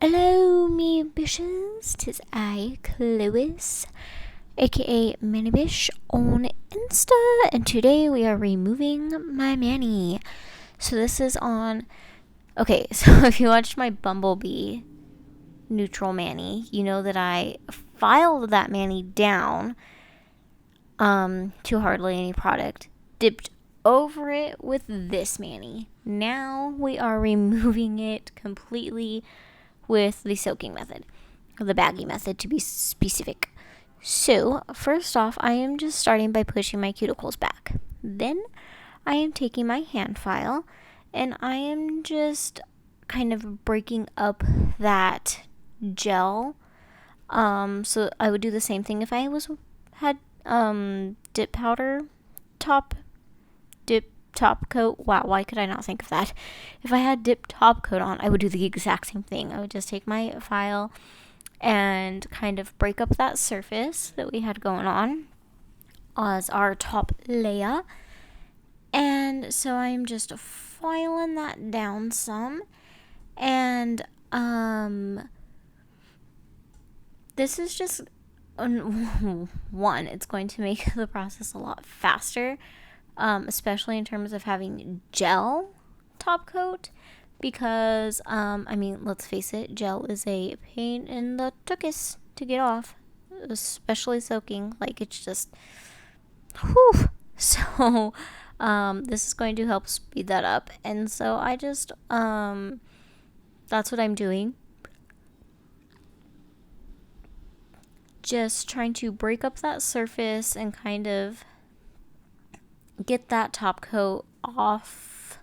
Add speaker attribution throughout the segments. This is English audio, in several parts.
Speaker 1: Hello, me bitches. 'Tis I, Chlois, aka Manibish on Insta, and today we are removing my mani. So this is on. Okay, so if you watched my Bumblebee neutral mani, you know that I filed that mani down to hardly any product, dipped over it with this mani. Now we are removing it completely with the soaking method, the Baggie method to be specific. So, first off, I am just starting by pushing my cuticles back. Then, I am taking my hand file and I am just kind of breaking up that gel. So I would do the same thing if I had dip powder top dip top coat. Wow, why could I not think of that? If I had dip top coat on, I would do the exact same thing. I would just take my file and kind of break up that surface that we had going on as our top layer. And so I'm just filing that down some. And this is just one, it's going to make the process a lot faster, especially in terms of having gel top coat, because let's face it, gel is a pain in the tuchus to get off, especially soaking. Like, it's just whew. So this is going to help speed that up, and so I just that's what I'm doing. Just trying to break up that surface and kind of get that top coat off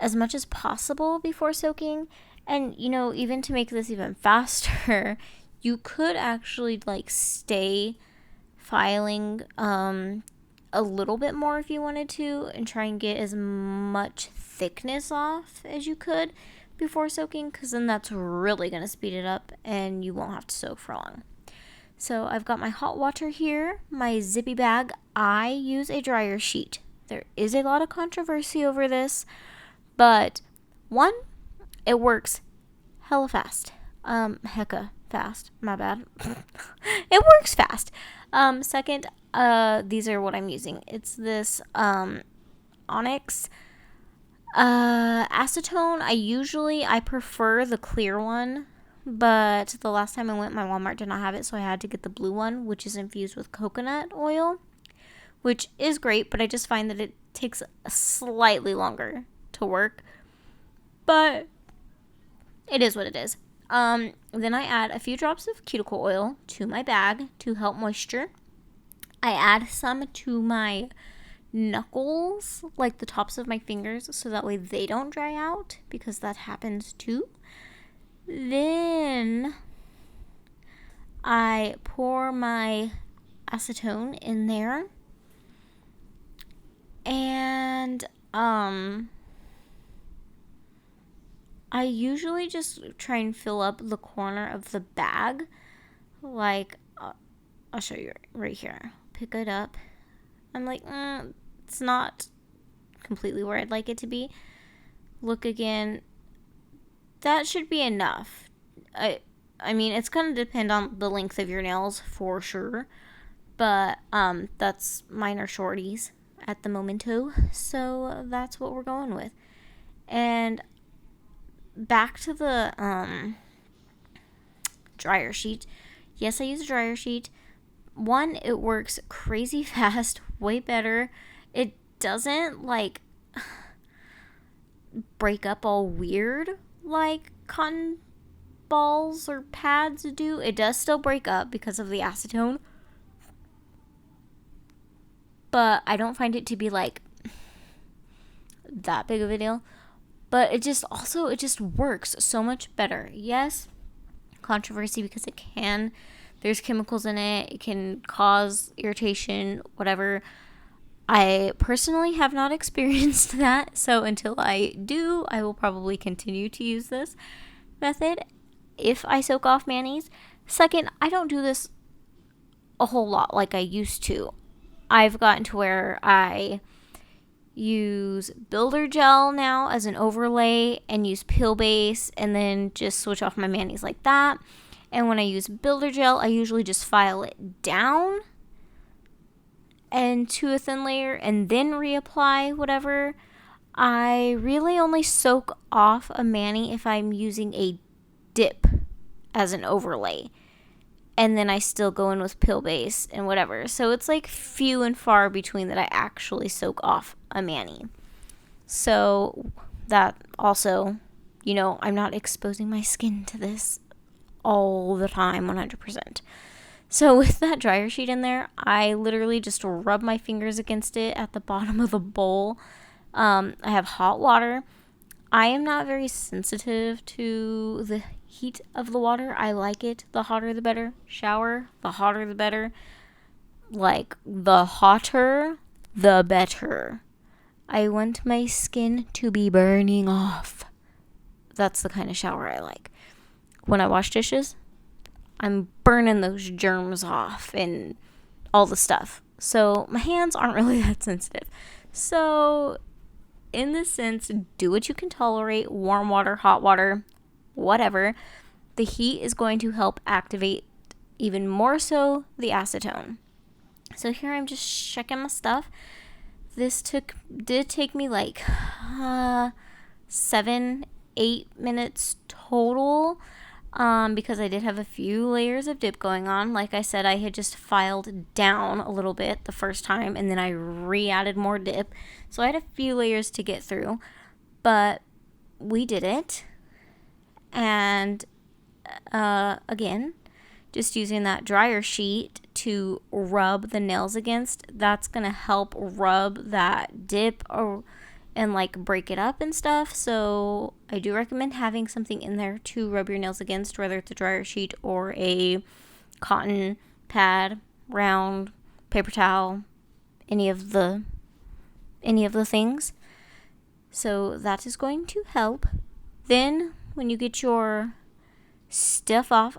Speaker 1: as much as possible before soaking. And, even to make this even faster, you could actually stay filing a little bit more if you wanted to, and try and get as much thickness off as you could before soaking, because then that's really going to speed it up and you won't have to soak for long. So I've got my hot water here, my Zippie bag. I use a dryer sheet. There is a lot of controversy over this, but one, it works hella fast. Hecka fast. My bad. It works fast. Second, these are what I'm using. It's this Onyx acetone. I prefer the clear one, but the last time I went, my Walmart did not have it, so I had to get the blue one, which is infused with coconut oil, which is great, but I just find that it takes slightly longer to work, but it is what it is. Then I add a few drops of cuticle oil to my bag to help moisture. I add some to my knuckles, like the tops of my fingers, so that way they don't dry out, because that happens too. Then I pour my acetone in there, and I usually just try and fill up the corner of the bag. Like, I'll show you right here. Pick it up. I'm like, it's not completely where I'd like it to be. Look again. That should be enough. I mean, it's going to depend on the length of your nails for sure. But that's minor shorties at the momento. So that's what we're going with. And back to the dryer sheet. Yes, I use a dryer sheet. One, it works crazy fast, way better. It doesn't break up all weird like cotton balls or pads do. It does still break up because of the acetone, but I don't find it to be that big of a deal. But it just works so much better. Yes, controversy, because there's chemicals in it. It can cause irritation, whatever. I personally have not experienced that, so until I do, I will probably continue to use this method if I soak off manis. Second, I don't do this a whole lot like I used to. I've gotten to where I use builder gel now as an overlay and use peel base, and then just switch off my manis like that. And when I use builder gel, I usually just file it down and to a thin layer and then reapply whatever. I really only soak off a mani if I'm using a dip as an overlay, and then I still go in with peel base and whatever. So it's like few and far between that I actually soak off a mani. So that also, I'm not exposing my skin to this all the time 100%. So with that dryer sheet in there, I literally just rub my fingers against it at the bottom of the bowl. I have hot water. I am not very sensitive to the heat of the water. I like it. The hotter the better. Shower, the hotter the better. Like, the hotter, the better. I want my skin to be burning off. That's the kind of shower I like. When I wash dishes, I'm burning those germs off and all the stuff. So my hands aren't really that sensitive. So in this sense, do what you can tolerate. Warm water, hot water, whatever. The heat is going to help activate even more so the acetone. So here I'm just checking my stuff. This did take me like 7-8 minutes total, because I did have a few layers of dip going on. Like I said, I had just filed down a little bit the first time, and then I re-added more dip. So I had a few layers to get through, but we did it. And again, just using that dryer sheet to rub the nails against, that's going to help rub that dip and like break it up and stuff. So I do recommend having something in there to rub your nails against, whether it's a dryer sheet or a cotton pad, round, paper towel, any of the things. So that is going to help. Then when you get your stuff off,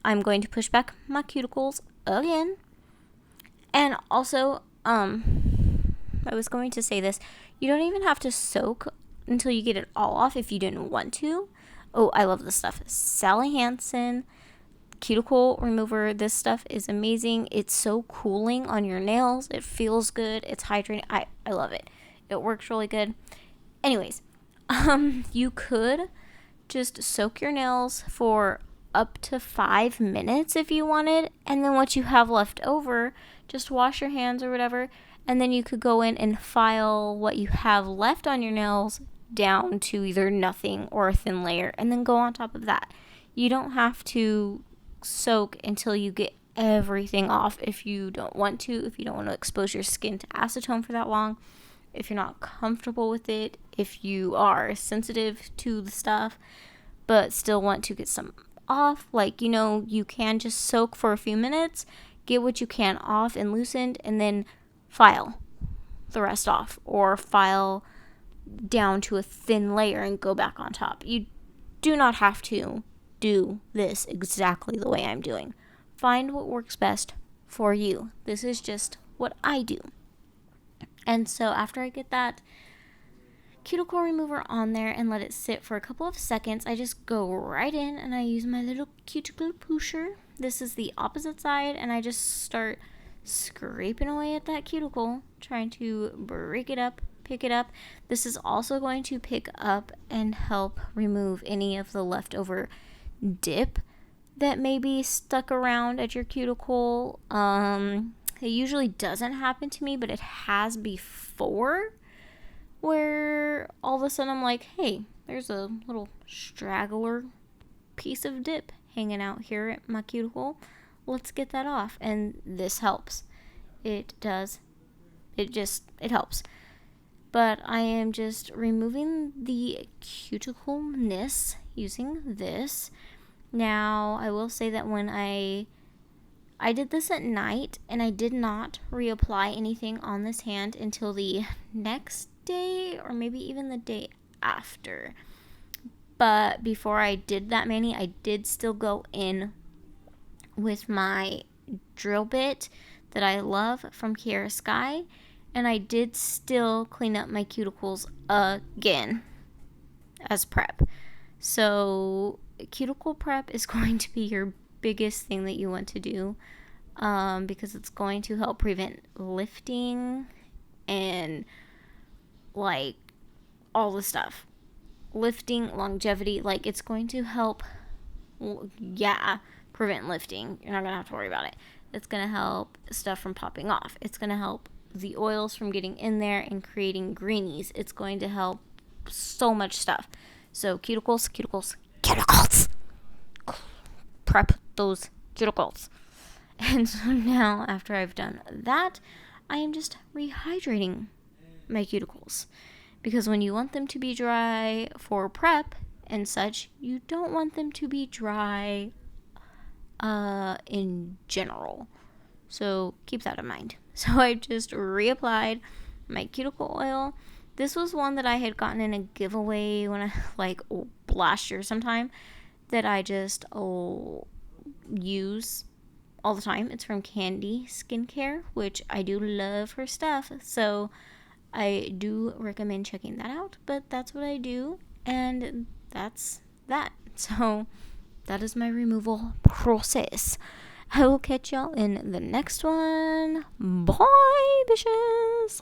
Speaker 1: I'm going to push back my cuticles again. And also, I was going to say this, you don't even have to soak until you get it all off if you didn't want to. Oh, I love this stuff. Sally Hansen cuticle remover. This stuff is amazing. It's so cooling on your nails. It feels good. It's hydrating. I love it. It works really good. Anyways, you could just soak your nails for up to 5 minutes if you wanted, and then what you have left over, just wash your hands or whatever, and then you could go in and file what you have left on your nails down to either nothing or a thin layer, and then go on top of that. You don't have to soak until you get everything off if you don't want to, if you don't want to expose your skin to acetone for that long, if you're not comfortable with it, if you are sensitive to the stuff but still want to get some off. Like, you can just soak for a few minutes, get what you can off and loosened, and then file the rest off, or file down to a thin layer and go back on top. You do not have to do this exactly the way I'm doing. Find what works best for you. This is just what I do. And so after I get that cuticle remover on there and let it sit for a couple of seconds, I just go right in and I use my little cuticle pusher. This is the opposite side, and I just start scraping away at that cuticle, trying to break it up, pick it up. This is also going to pick up and help remove any of the leftover dip that may be stuck around at your cuticle. It usually doesn't happen to me, but it has before, where all of a sudden I'm like, hey, there's a little straggler piece of dip hanging out here at my cuticle. Let's get that off. And this helps. It does. It helps. But I am just removing the cuticleness using this. Now, I will say that when I did this at night, and I did not reapply anything on this hand until the next day, or maybe even the day after. But before I did that mani, I did still go in with my drill bit that I love from Kiara Sky, And I did still clean up my cuticles again as prep. So cuticle prep is going to be your biggest thing that you want to do, because it's going to help prevent lifting and like all the stuff. Lifting, longevity, like it's going to help, prevent lifting. You're not going to have to worry about it. It's going to help stuff from popping off. It's going to help the oils from getting in there and creating greenies. It's going to help so much stuff. So cuticles. Prep those cuticles. And so now, after I've done that, I am just rehydrating my cuticles. Because when you want them to be dry for prep and such, you don't want them to be dry in general. So keep that in mind. So I just reapplied my cuticle oil. This was one that I had gotten in a giveaway when I, last year sometime, that I just use all the time. It's from Candy Skincare, which I do love her stuff. So I do recommend checking that out. But that's what I do. And that's that. So that is my removal process. I will catch y'all in the next one. Bye, bitches.